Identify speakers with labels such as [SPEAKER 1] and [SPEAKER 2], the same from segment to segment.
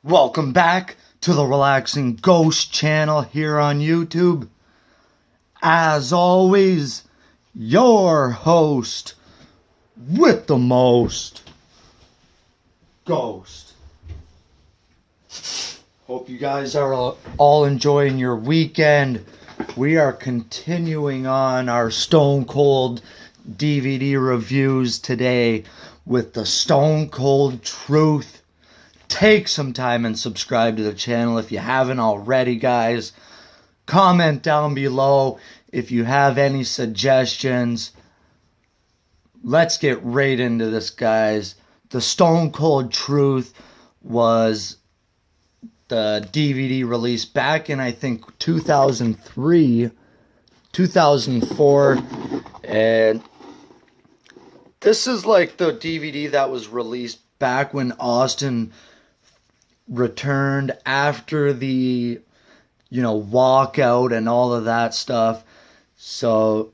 [SPEAKER 1] Welcome back to the Relaxing Ghost channel here on YouTube. As always, your host with the most, Ghost. Hope you guys are all enjoying your weekend. We are continuing on our Stone Cold DVD reviews today with the Stone Cold Truth. Take some time and subscribe to the channel if you haven't already, guys. Comment down below if you have any suggestions. Let's get right into this, guys. The Stone Cold Truth was the DVD release back in, I think, 2003, 2004. And this is like the DVD that was released back when Austin returned after the, walkout and all of that stuff. So,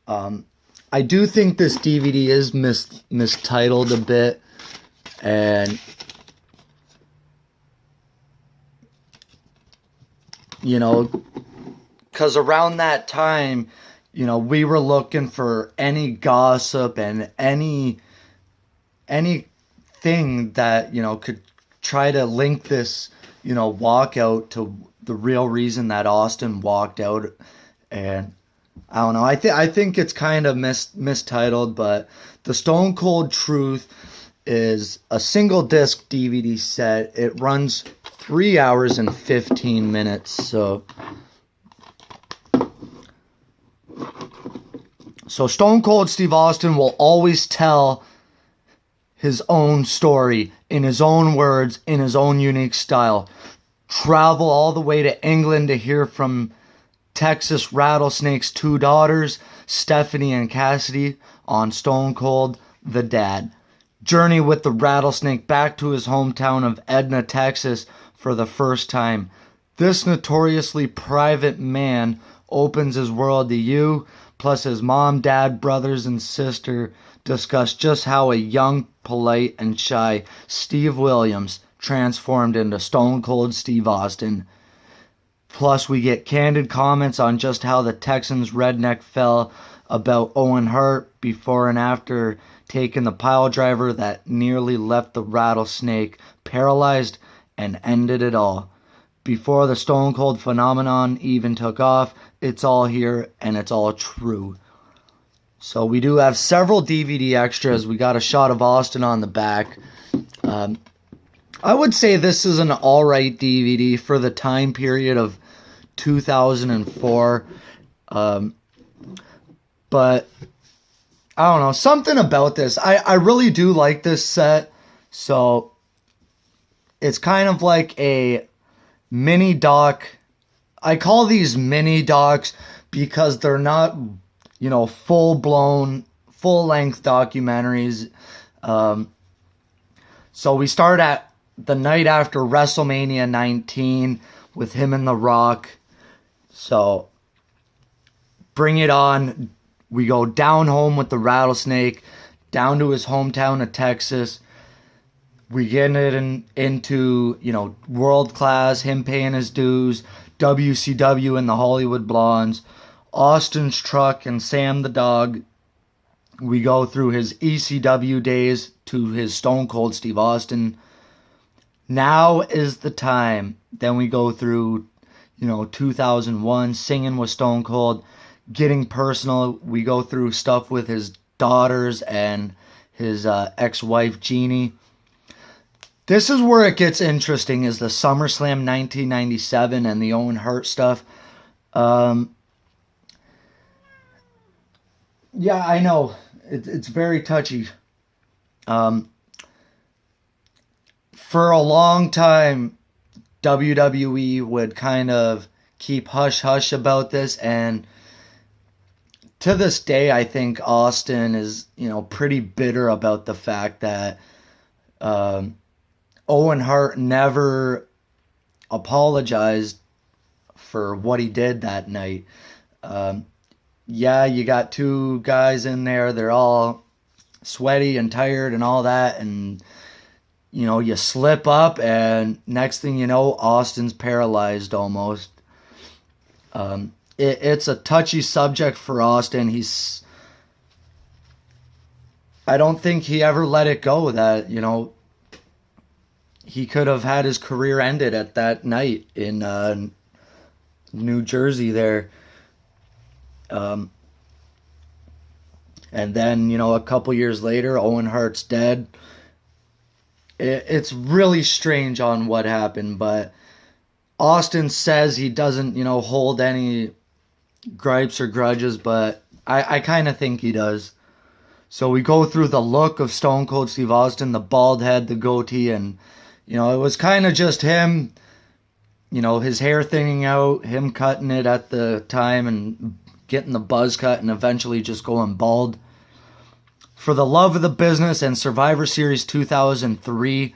[SPEAKER 1] I do think this DVD is mistitled a bit, and because around that time, we were looking for any gossip and anything that, could try to link this, walkout to the real reason that Austin walked out. And I don't know. I think it's kind of mistitled, but the Stone Cold Truth is a single disc DVD set. It runs 3 hours and 15 minutes. So Stone Cold Steve Austin will always tell his own story in his own words, in his own unique style. Travel all the way to England to hear from Texas Rattlesnake's two daughters, Stephanie and Cassidy, on Stone Cold the Dad. Journey with the Rattlesnake back to his hometown of Edna, Texas for the first time. This notoriously private man opens his world to you, plus his mom, dad, brothers, and sister discuss just how a young, polite, and shy Steve Williams transformed into Stone Cold Steve Austin. Plus, we get candid comments on just how the Texans' redneck fell about Owen Hart before and after taking the pile driver that nearly left the Rattlesnake paralyzed and ended it all. Before the Stone Cold phenomenon even took off, it's all here and it's all true. So we do have several DVD extras. We got a shot of Austin on the back. I would say this is an alright DVD for the time period of 2004. But I don't know, something about this. I really do like this set. So it's kind of like a mini doc. I call these mini docs because they're not, full-blown, full-length documentaries. So we start at the night after WrestleMania 19 with him and The Rock. So bring it on. We go down home with the Rattlesnake, down to his hometown of Texas. We get it into, world class, him paying his dues, WCW and the Hollywood Blondes, Austin's truck and Sam the dog. We go through his ECW days to his Stone Cold Steve Austin. Now is the time. Then we go through, 2001, singing with Stone Cold, getting personal. We go through stuff with his daughters and his ex-wife Jeannie. This is where it gets interesting, is the SummerSlam 1997 and the Owen Hart stuff. Yeah, I know. It's very touchy. For a long time, WWE would kind of keep hush-hush about this, and to this day, I think Austin is, pretty bitter about the fact that Owen Hart never apologized for what he did that night. Yeah, you got two guys in there. They're all sweaty and tired and all that. And you slip up, and next thing you know, Austin's paralyzed almost. It's a touchy subject for Austin. I don't think he ever let it go that, he could have had his career ended at that night in New Jersey there. And then, a couple years later, Owen Hart's dead. It's really strange on what happened, but Austin says he doesn't, hold any gripes or grudges, but I kind of think he does. So we go through the look of Stone Cold Steve Austin, the bald head, the goatee, and, it was kind of just him, his hair thinning out, him cutting it at the time and getting the buzz cut and eventually just going bald. For the love of the business and Survivor Series 2003,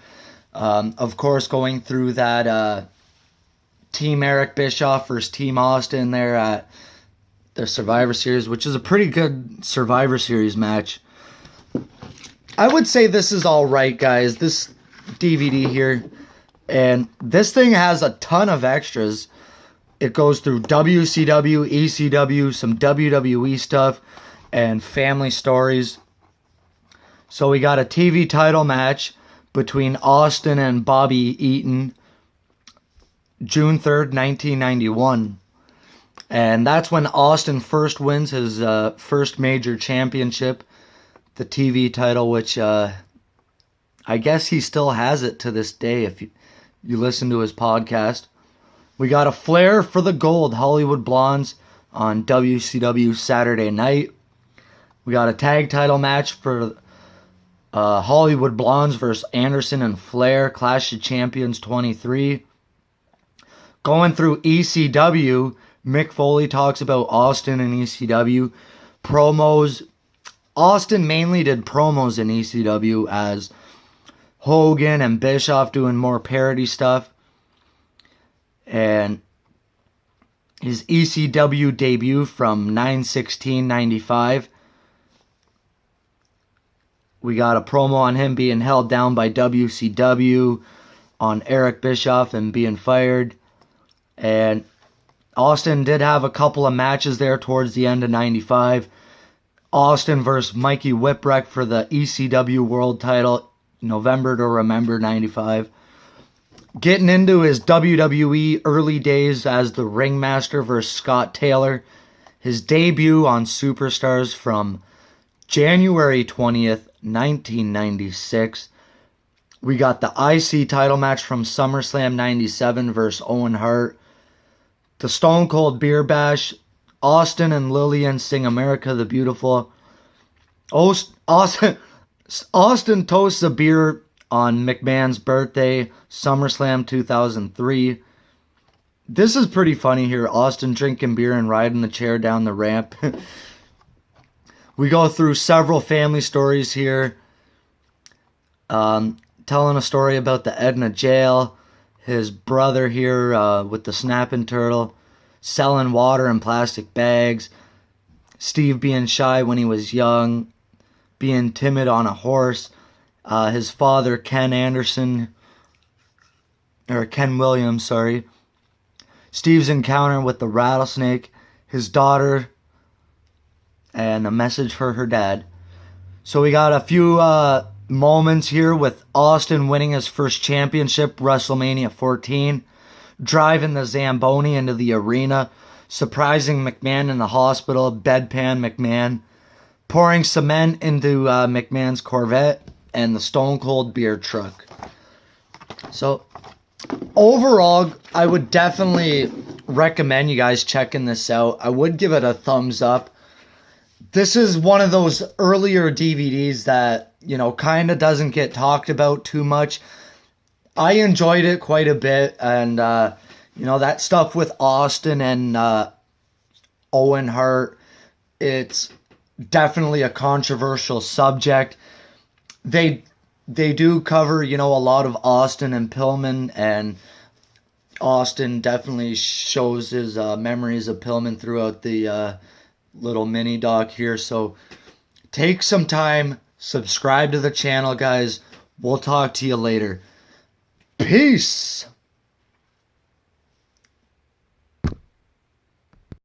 [SPEAKER 1] of course, going through that Team Eric Bischoff versus Team Austin there at the Survivor Series, which is a pretty good Survivor Series match. I would say this is all right, guys. This DVD here, and this thing has a ton of extras. It goes through WCW, ECW, some WWE stuff, and family stories. So we got a TV title match between Austin and Bobby Eaton, June 3rd, 1991. And that's when Austin first wins his first major championship, the TV title, which I guess he still has it to this day if you listen to his podcast. We got a Flair for the Gold, Hollywood Blondes, on WCW Saturday night. We got a tag title match for Hollywood Blondes versus Anderson and Flair, Clash of Champions 23. Going through ECW, Mick Foley talks about Austin and ECW. Promos. Austin mainly did promos in ECW as Hogan and Bischoff doing more parody stuff. And his ECW debut from 9/16/95. We got a promo on him being held down by WCW, on Eric Bischoff and being fired. And Austin did have a couple of matches there towards the end of 95. Austin versus Mikey Whipwreck for the ECW World title, November to Remember 95. Getting into his WWE early days as the Ringmaster versus Scott Taylor. His debut on Superstars from January 20th, 1996. We got the IC title match from SummerSlam 97 versus Owen Hart. The Stone Cold Beer Bash. Austin and Lillian sing America the Beautiful. Austin toasts a beer on McMahon's birthday, SummerSlam 2003. This is pretty funny here. Austin drinking beer and riding the chair down the ramp. We go through several family stories here. Telling a story about the Edna jail. His brother here with the snapping turtle. Selling water in plastic bags. Steve being shy when he was young. Being timid on a horse. His father, Ken Williams, sorry. Steve's encounter with the rattlesnake. His daughter. And a message for her dad. So we got a few moments here with Austin winning his first championship, WrestleMania 14. Driving the Zamboni into the arena. Surprising McMahon in the hospital, bedpan McMahon. Pouring cement into McMahon's Corvette. And the Stone Cold beer truck. So, overall, I would definitely recommend you guys checking this out. I would give it a thumbs up. This is one of those earlier DVDs that, kind of doesn't get talked about too much. I enjoyed it quite a bit, and, that stuff with Austin and Owen Hart, it's definitely a controversial subject. They do cover, a lot of Austin and Pillman, and Austin definitely shows his memories of Pillman throughout the little mini doc here. So take some time, subscribe to the channel, guys, We'll talk to you later. Peace.